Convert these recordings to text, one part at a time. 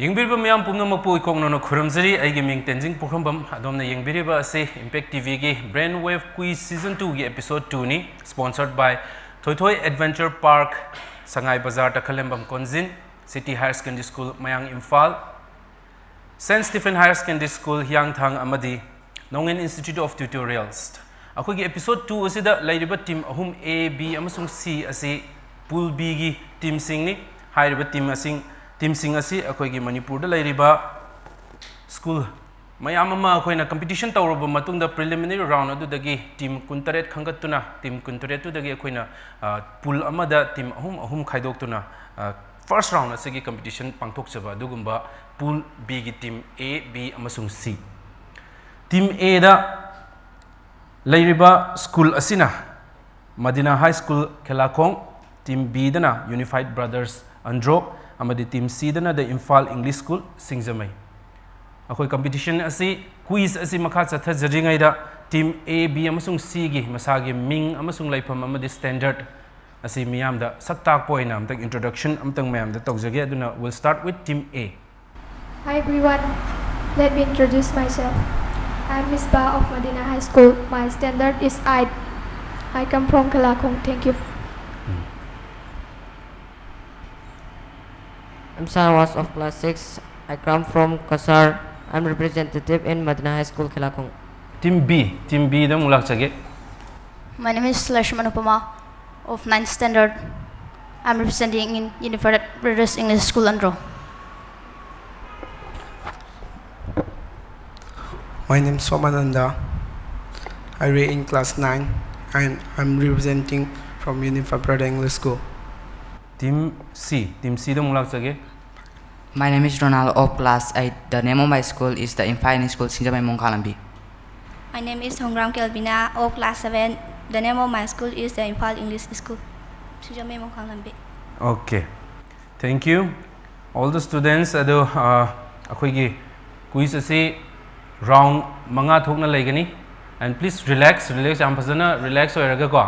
Yingbiriba miyam pumnamakpu ikongnono khuramjari aigi ming tenzing pukhambam adomna yingbiriba ase Impact TV gi Brainwave Quiz Season 2 gi Episode 2 ni sponsored by Thoithoi Adventure Park Sangai Bazar Takhalembam Konzin City Higher Secondary School Mayang Imphal St. Stephen Higher Secondary School Hyangthang amadi Nongen Institute of Tutorials Akoi gi Episode 2 asida lairiba team ahum A B amasung C ase Pool B gi team sing ni hairiba team sing asi akoi gi Manipur da lairiba school mayam ama akoi na competition tawroba matungda preliminary round adu dagi team kuntaret khangatuna team kuntaret tu dagi akoi na pool ama da team ahum khaidoktuna first round asigi competition pangthok chaba dugumba pool B gi team A B amasung C team A da lairiba school asina Madina High School Khelakong team B dana Unified Brothers Andro amadi team C dana the Imphal English School Singjamai akoi competition asi quiz asi makha chatha jaringai da team A B amasung C gi masagi ming amasung laifam amadi standard asi miyam da saktak poina amtak introduction amtang mayam da tawjage aduna we'll start with team A. Hi everyone, let me introduce myself. I'm Miss Ba of Madina High School. My standard is 8. I come from Khelakong. Thank you. I'm Sarwas of class 6. I come from Kasar. I'm representative in Madina High School, Khelakong. Team B da mulak chage. My name is Lashman Upama of 9th standard. I'm representing in Unified Brothers English School Andro. My name is Somananda. I read in class 9 and I'm representing from Unified Brothers English School. Team C da mulak chage. My name is Ronald of class 8. The name of my school is the Imphal English School Singjamai Mongkalambi. My name is Hongram Kelvina of class 7. The name of my school is the Imphal English School Singjamai Mongkalambi. Okay, thank you all the students. Ado akoi gi quiz asi round manga thokna laigani and please relax am phajana relax oiraga ko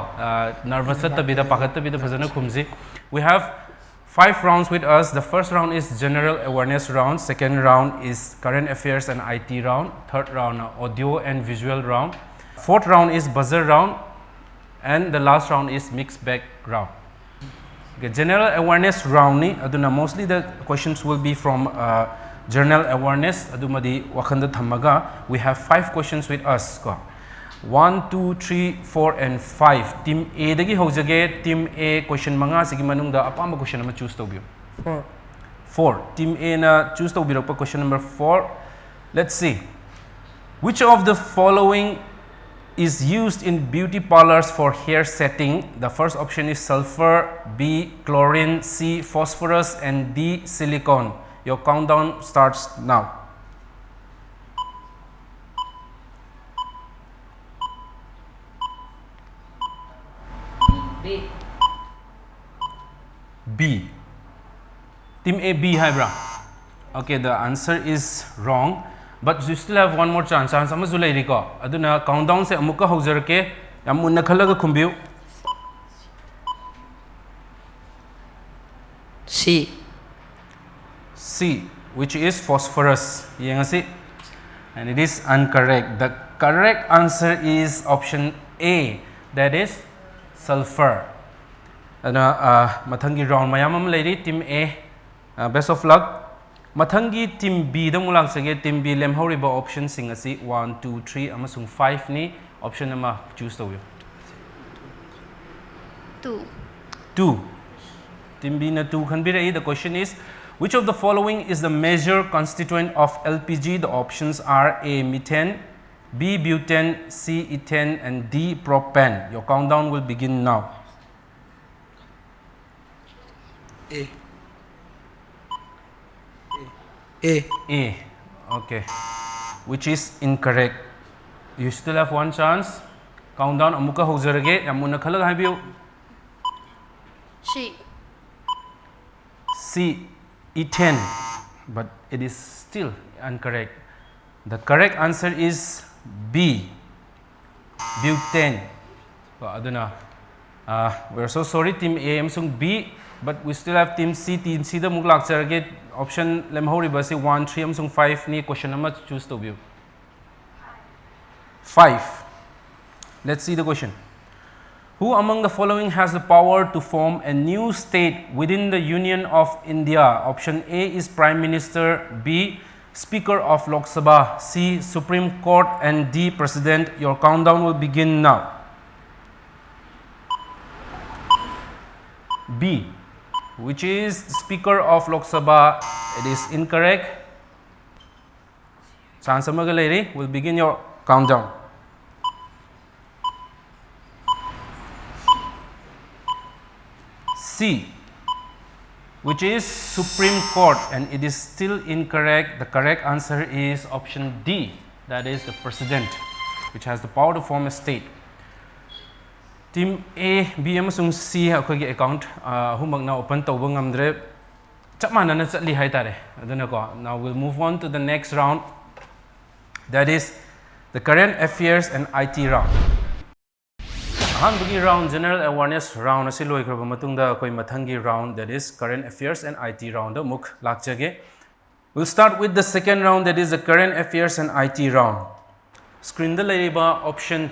nervous tabida pakhat tabida phajana khumji. We have 5 rounds with us. The first round is general awareness round, second round is current affairs and IT round, third round audio and visual round, fourth round is buzzer round, and the last round is mixed bag round. Okay, general awareness round ni aduna mostly the questions will be from general awareness adumadi wakhanda thamaga. We have 5 questions with us ko 1 2 3 4 and 5. Team A dagi hojage. Team A question manga sigi manungda apamba question ama choose tobio. 4. Team A na choose tobiro pa question number 4. Let's see. Which of the following is used in beauty parlors for hair setting? The first option is sulfur, B chlorine, C phosphorus, and D silicone. Your countdown starts now. B. Team A, B hai bra. Okay, the answer is wrong, but you still have one more chance. Chance amazu lairi ko. Aduna countdown se amuka haujarke yam munna khalaga khumbiu. C, which is phosphorus. Yengasi, and it is incorrect. The correct answer is option A, that is sulfur. Mathangi round mayamam lady team A, best of luck. Mathangi team B da mulak sage. Team B lem horiba option singasi 1 2 3 amasung 5 ni option nama choose to 2. Team B na 2 khan birai. The question is, which of the following is the major constituent of LPG? The options are A methane, B butane, C ethane, and D propane. Your countdown will begin now. A. Okay, which is incorrect. You still have one chance. Countdown amuka haujarage. Yamuna khalaga haibiu. C ethane, but it is still incorrect. The correct answer is B butane. So aduna we are so sorry team A amsung B but we still have team C. Team C the muk lakcharage option lemhoriba si 1 3 amsung 5 ni question number choose to view 5. Let's see the question. Who among the following has the power to form a new state within the Union of India? Option A is Prime Minister, B Speaker of Lok Sabha, C Supreme Court, and D President. Your countdown will begin now. B, which is Speaker of Lok Sabha. It is incorrect. Chance Magaleri will begin your countdown. C, which is Supreme Court, and it is still incorrect. The correct answer is option D, that is the President, which has the power to form a state. Team A, B amasung C akogi account humagna open tawba ngamdre chap manana chatli haitare aduna ko. Now we'll move on to the next round, that is the current affairs and IT round. Ahanbagi round general awareness round asi loikraba matungda koi mathangi round, that is current affairs and IT round muk lakjage. We'll start with the second round, that is the current affairs and IT round. Screen da leriba option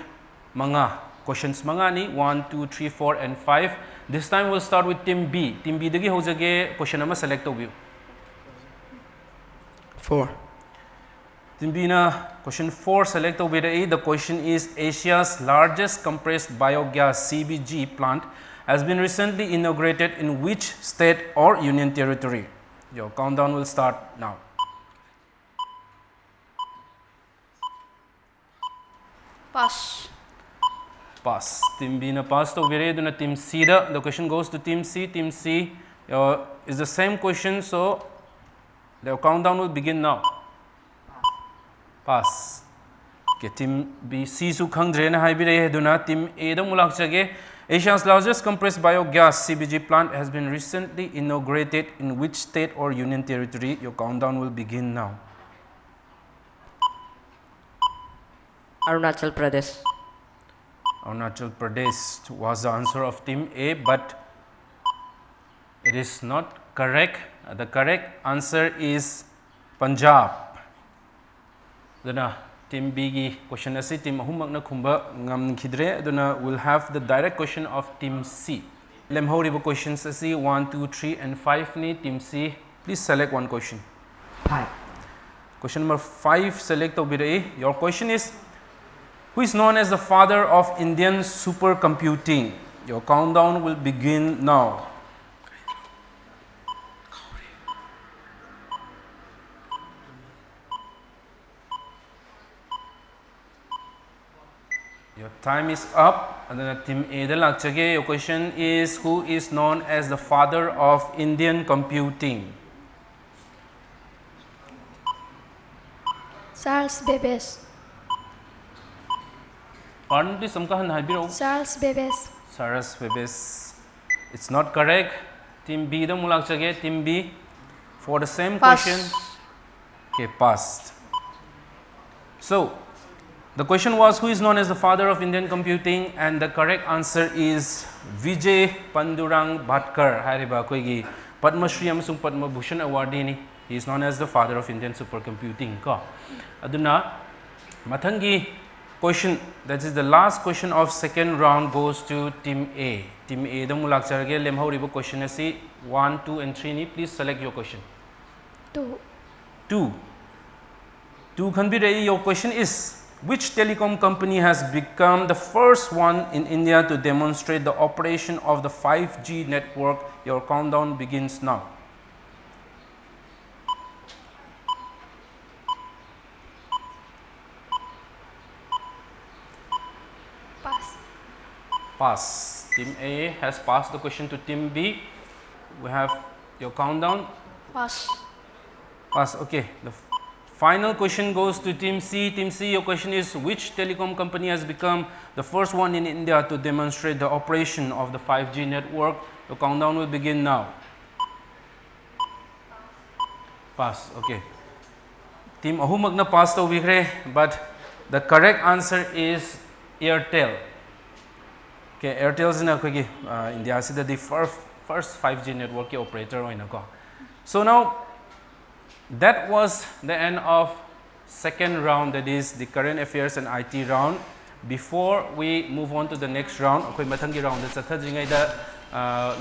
manga questions mangani 1 2 3 4 and 5. This time we'll start with team B. Team B dagi hojage question number select to view 4. Team B na question 4 select to view. The question is Asia's largest compressed biogas CBG plant has been recently inaugurated in which state or union territory? Your countdown will start now. Pass. Pass. Team B na pass to vire duna team C da. The question goes to team C. Team C is the same question, so the countdown will begin now. Pass. Okay, team B C su khangdre na haibire duna team A da mulak chage. Asia's largest compressed biogas CBG plant has been recently inaugurated in which state or union territory? Your countdown will begin now. Arunachal Pradesh. Arunachal Pradesh was the answer of team A, but it is not correct. The correct answer is Punjab. Duna team B gi question asi team ahumak na khumba ngam khidre. Duna will have the direct question of team C. Lemhoriba questions asi 1 2 3 and 5 ni team C. Please select one question. 5. Question number 5 select obire. Your question is, who is known as the father of Indian supercomputing? Your countdown will begin now. Your time is up. And then team A da lakchage. Your question is, who is known as the father of Indian computing? Charles Babbage. Pardon please, samkahan haibiro. Charles Babbage. Charles Babbage. It's not correct. Team B da mulak chage. Team B for the same Pass. question. Okay, passed. So the question was, who is known as the father of Indian computing, and the correct answer is Vijay Pandurang Bhatkar. Hariba koigi Padma Shri amasung Padma Bhushan awardee ni. He is known as the father of Indian supercomputing. Ko aduna mathangi question, that is the last question of second round, goes to team A. Team A da mulak charge lemhoriba question asi 1 2 and 3 ni. Please select your question. 2. 2 can be ready. Your question is, which telecom company has become the first one in India to demonstrate the operation of the 5G network? Your countdown begins now. Pass. Pass. Team A has passed the question to team B. We have your countdown. Pass. Pass. Okay. The final question goes to team C. Team C, your question is, which telecom company has become the first one in India to demonstrate the operation of the 5G network? The countdown will begin now. Pass. Okay. Team ahumak na pass to bigre, but the correct answer is Airtel. Okay, Airtel is na kogi India sida the first first 5G network ki operator oina ko. So now that was the end of second round, that is the current affairs and IT round. Before we move on to the next round, akoi mathangi round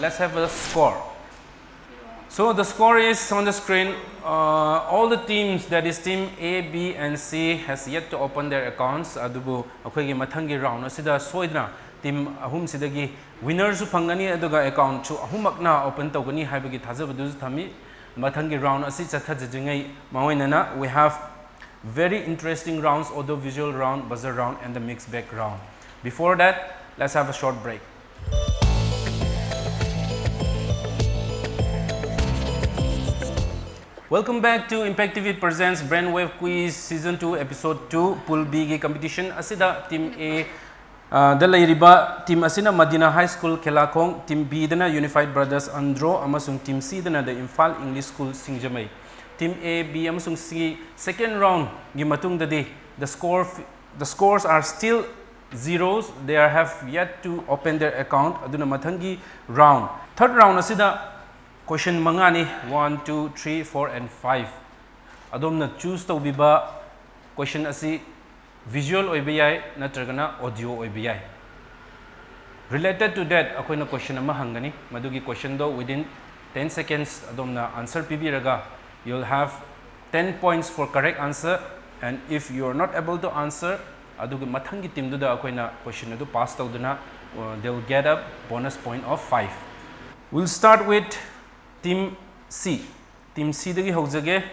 let's have a score. So the score is on the screen. All the teams, that is team A, B and C, has yet to open their accounts. Adubu akoi gi mathangi round asida soidna team ahum sidagi winners su phangani aduga account chu ahumakna open tawgani haibagi thajabadu thami. Mathangi round asi chathajingai maoinana we have very interesting rounds: audio visual round, buzzer round and the mixed bag round. Before that, let's have a short break. Welcome back to Impact TV presents Brainwave Quiz Season 2 Episode 2 Pool B gi competition asida team A da lairiba team asina Madina High School Kelakong, team B dana Unified Brothers Andro amasung team C dana the Imphal English School Singjamai. Team A, B amasung C second round gi matung dadi the scores are still zeros. They have yet to open their account. Aduna mathangi round, third round asida question mangani 1 2 3 4 and 5 adomna choose tawbiba question asi visual oibiyai natragana audio oibiyai. Related to that, akoina question ama hangani madugi question do within 10 seconds adomna answer pibiraga you'll have 10 points for correct answer, and if you are not able to answer adugi mathangi team duda akoina question adu pass tawduna they'll get a bonus point of 5. We'll start with team C. Team C dagi haujage.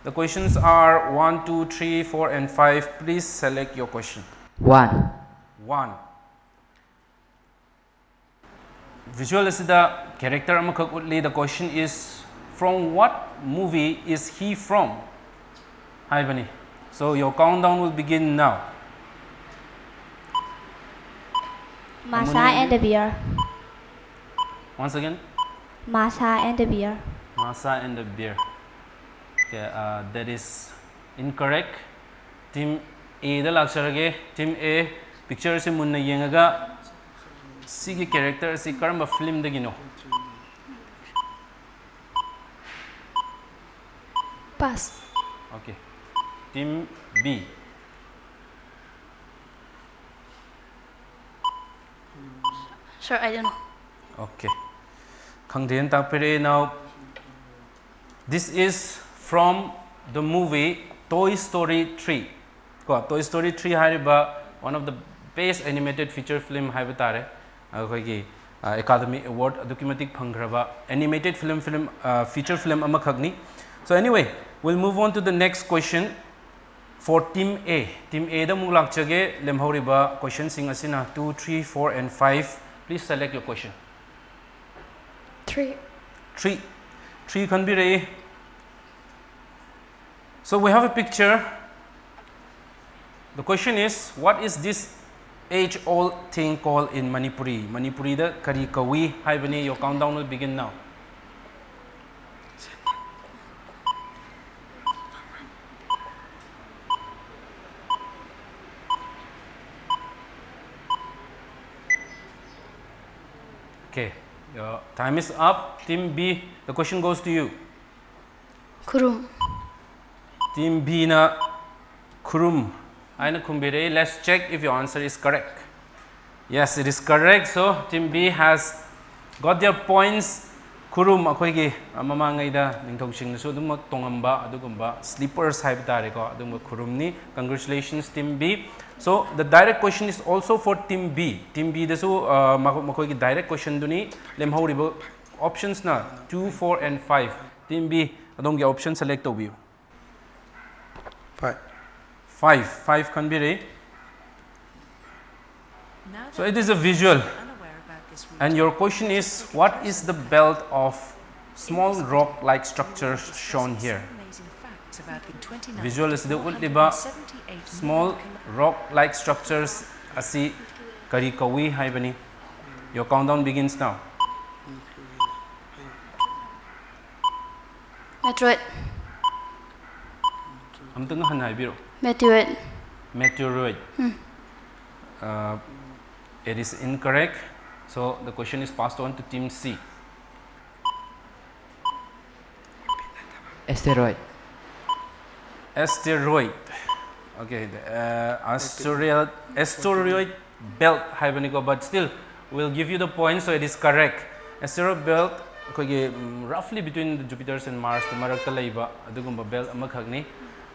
The questions are 1 2 3 4 and 5. Please select your question. 1. 1. Visual asida character amakak utli. The question is, from what movie is he from? Hi Bani. So your countdown will begin now. Masa and the Bear. Once again. Masa and the Bear. Masa and the Bear. Okay, that is incorrect. Team A da laksharage. Team A picture se munna yengaga sigi character si karamba film dagino. Pass. Okay. Team B. Sure, I don't know. Okay. Khangdian tapere. Now this is from the movie Toy Story 3. Toy Story 3 hariba one of the best animated feature film haibatare akoigi Academy Award adukimatik phangraba animated film feature film amakhagni. So anyway, we'll move on to the next question for team A. Team A da mulak chage lemhoriba question sing asina 2 3 4 and 5. Please select your question. 3. 3 can be re. So we have a picture. The question is, what is this age-old thing called in Manipuri? Manipuri da kari kawi haibani. Your countdown will begin now. Okay, your time is up. Team B, the question goes to you. Kurum. Team B na kurum. Aina kumbire. Let's check if your answer is correct. Yes, it is correct. So team B has got their points. Kurum akoigi mamangai da ningthong na so dum tongamba adugumba sleepers haibtare ko adum kurumni. Congratulations team B. So the direct question is also for team B. Team B da so makoigi direct question duni lemhoribo options na 2 4 and 5. Team B adom ge option select obiu. 5 can be re. So it is a visual, and your question is, what is the belt of small rock like structures shown here? Visual is the ultiba small rock like structures asi kari kawi haibani. Your countdown begins now. Meteoroid. Amtung han haibiro. Meteoroid. Meteoroid. It is incorrect. So the question is passed on to team C. Asteroid. Asteroid. Okay, the asteroid belt haibani but still we'll give you the point, so it is correct. Asteroid belt roughly between Jupiter's and Mars the marakta laiba adugumba belt amakhagni.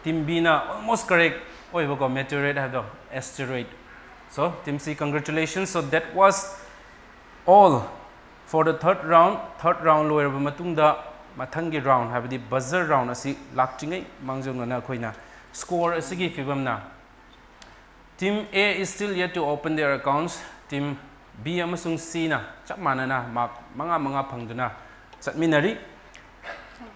Team B na almost correct. Oiba meteorite have the asteroid. So Team C, congratulations. So that was all for the third round. Third round loiraba matungda mathangi round habadi buzzer round asi lakchingai mangjongna khoina score asigi fibamna. Team A is still yet to open their accounts. Team B amasung C na chap manana mark manga phangduna chatminari.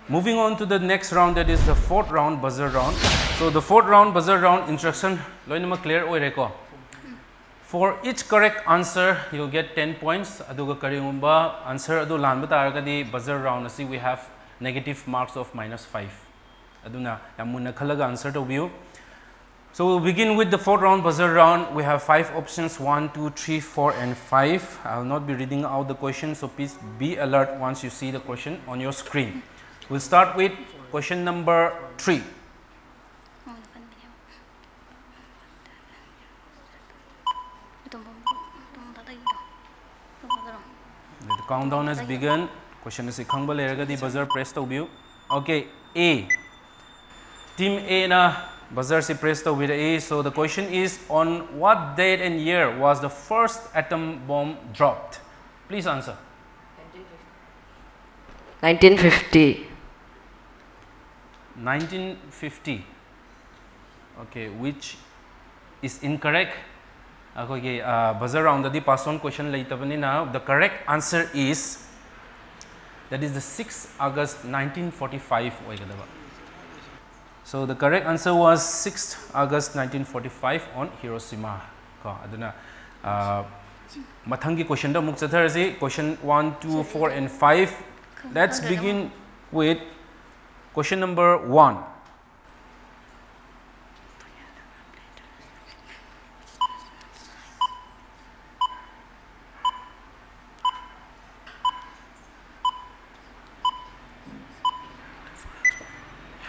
Moving on to the next round, that is the fourth round, buzzer round. So the fourth round, buzzer round, instruction loinama clear oireko. For each correct answer, you will get 10 points. Aduga karigumba answer adu lanba taragadi buzzer round asi we have negative marks of -5. Aduna yamunna khalaga answer to view. So we'll begin with the fourth round, buzzer round. We have 5 options: 1, 2, 3, 4, and 5. I will not be reading out the question, so please be alert once you see the question on your screen. We'll start with question number 3. The countdown has begun. Question is khangba lerga di buzzer press to view. Okay, A. Team A na buzzer si press to with A. So the question is, on what date and year was the first atom bomb dropped? Please answer. 1950. 1950. Okay, which is incorrect. Okay, buzzer round the pass on question later. Now the correct answer is that is the 6th August 1945. So the correct answer was 6th August 1945 on Hiroshima. Aduna mathangi question da muk chatharasi question 1, 2, 4, and 5. Let's begin with question number 1.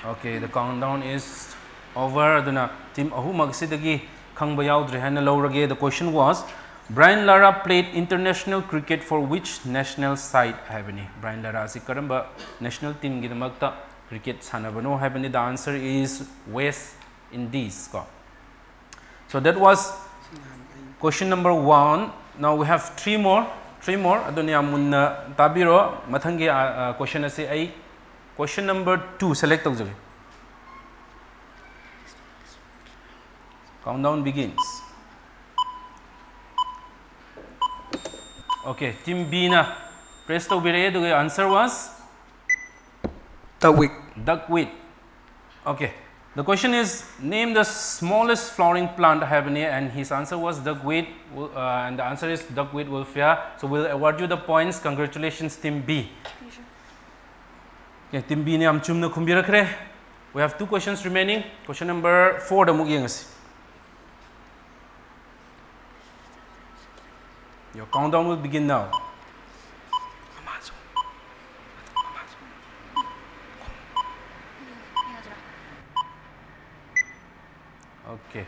Okay, the countdown is over. Aduna team ahumag sidagi khangba yaudre hana lawrage. The question was, Brian Lara played international cricket for which national side? Habani Brian Lara si karamba national team gidamakta cricket sanabano habani. The answer is West Indies. So that was question number 1. Now we have 3 more. Adunya munna tabiro mathangi question ase ai question number 2 select tawjage. Countdown begins. Okay, team B na press to bire. The answer was duckweed. Okay, the question is, name the smallest flowering plant Habani, and his answer was duckweed, and the answer is duckweed wolfia. So we'll award you the points. Congratulations, team B. Okay, team B ne am chumna khumbi rakhre. We have 2 questions remaining. Question number 4 da mugyengasi. Your countdown will begin now. Okay.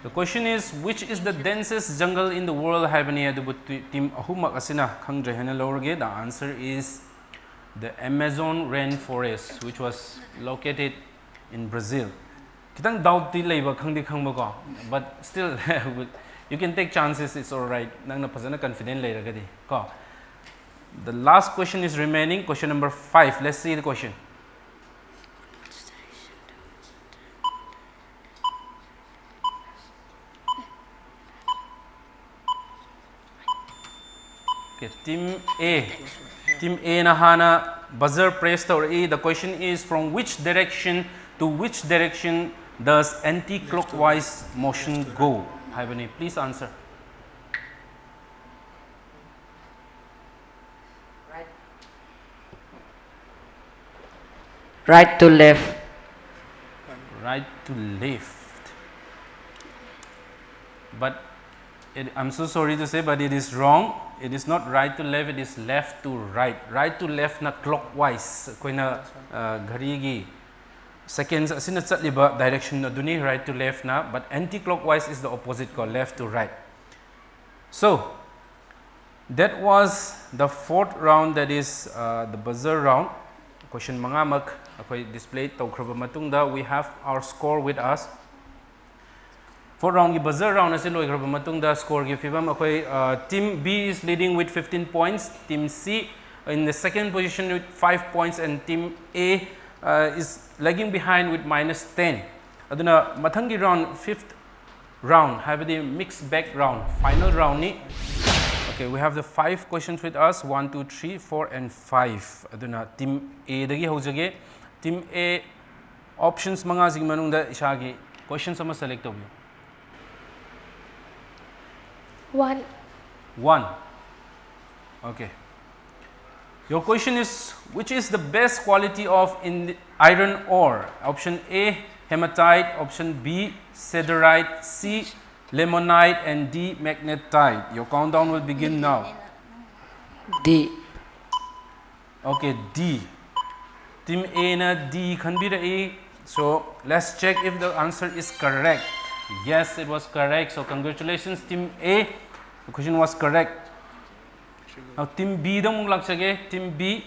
The question is, which is the densest jungle in the world? Team ahumak asina khangdre hana lawrage. The answer is the Amazon rainforest, which was located in Brazil. Kitang doubt ti laiba khangdi khangba ko, but still you can take chances, it's alright. Nang na pasana confident lairagadi ko. The last question is remaining, question number 5. Let's see the question. Okay, team A na hana buzzer pressed or A. The question is, from which direction to which direction does anti-clockwise motion go? Haibani, please answer. Right to left. Right to left. But I'm so sorry to say, but it is wrong. It is not right to left, it is left to right. Right to left na clockwise. Koina ghari gi seconds asina chatliba direction na duni right to left na, but anti-clockwise is the opposite ko, left to right. So that was the fourth round, that is the buzzer round. Question mangamak akoy display tawkhraba matungda we have our score with us. Fourth round ki buzzer round ase loikraba matungda score ki fibam akoy team B is leading with 15 points, team C in the second position with 5 points, and team A is lagging behind with -10. Aduna mathangi round, fifth round habadi mixed bag round, final round ni. Okay, we have the 5 questions with us, 1 2 3 4 and 5. Aduna team A dagi hojage. Team A options manga sig manungda ishagi questions ama select tobiyo. 1. 1. Okay. Your question is, which is the best quality of iron ore? Option A, hematite. Option B, siderite. C, limonite. And D, magnetite. Your countdown will begin now. D. Okay, D. Team A na D khanbira A. So let's check if the answer is correct. Yes, it was correct. So congratulations, Team A. The question was correct. Now Team B dong mung laksage. Team B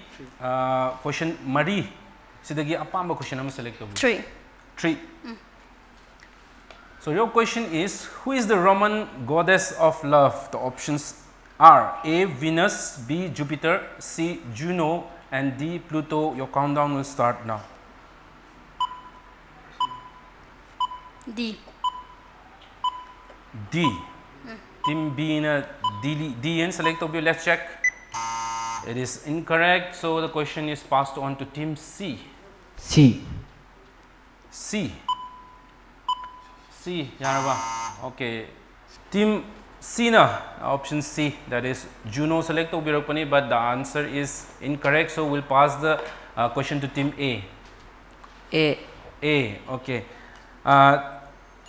question Mari. Sidagi apamba question am select tobi. 3. 3. So your question is, who is the Roman goddess of love? The options are A, Venus, B, Jupiter, C, Juno, and D, Pluto. Your countdown will start now. D. D. Team B na D and select of you. Let's check. It is incorrect. So the question is passed on to Team C. C. C. C. Yaraba. Okay. Team C na option C, that is Juno select of you, but the answer is incorrect. So we'll pass the question to Team A. A. A. Okay.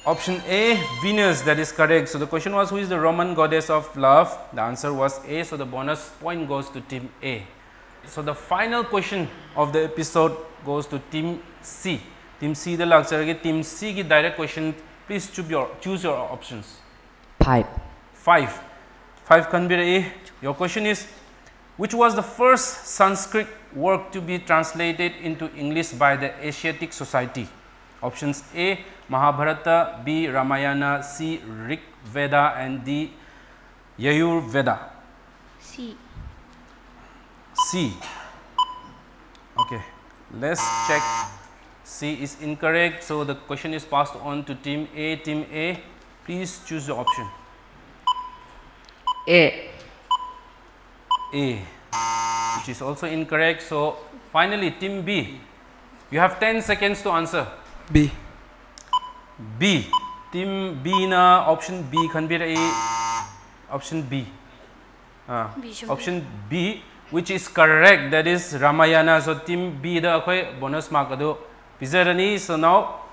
Option A, Venus, that is correct. So the question was, who is the Roman goddess of love? The answer was A, so the bonus point goes to Team A. So the final question of the episode goes to Team C. Team C the lecture Team C ki direct question. Please choose your options. 5. 5. 5 can be A. Your question is, which was the first Sanskrit work to be translated into English by the Asiatic Society? Options A, Mahabharata, B, Ramayana, C, Rig Veda, and D, Yajurveda. C. C. Okay, let's check. C is incorrect, so the question is passed on to Team A. Team A, please choose the option. A. A, which is also incorrect. So finally, Team B, you have 10 seconds to answer. B. B. Team B na option B can be A. Option B. Option B, which is correct. That is Ramayana. So Team B da akhoi bonus mark ado pizarani. So now,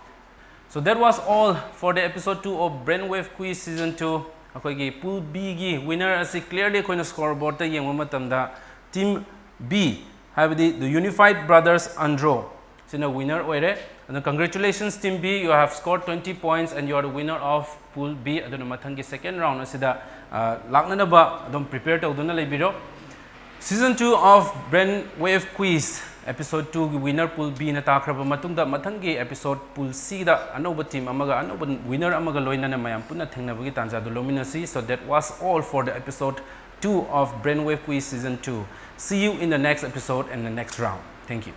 so that was all for the episode 2 of Brainwave Quiz Season 2. Akhoi gi pool B gi winner asi clearly akhoi na scoreboard ta yengwa matamda Team B habdi the Unified Brothers Andro sina winner oire. And congratulations Team B, you have scored 20 points and you are the winner of Pool B. Aduna mathangi second round asida lakna ba adom prepare tawduna lebiro. Season 2 of Brainwave Quiz episode 2 gi winner Pool B na takraba matungda mathangi episode Pool C da anoba team amaga anoba winner amaga loina na mayam punna thengnabagi tanja du lominasi. So that was all for the episode 2 of Brainwave Quiz Season 2. See you in the next episode and the next round. Thank you.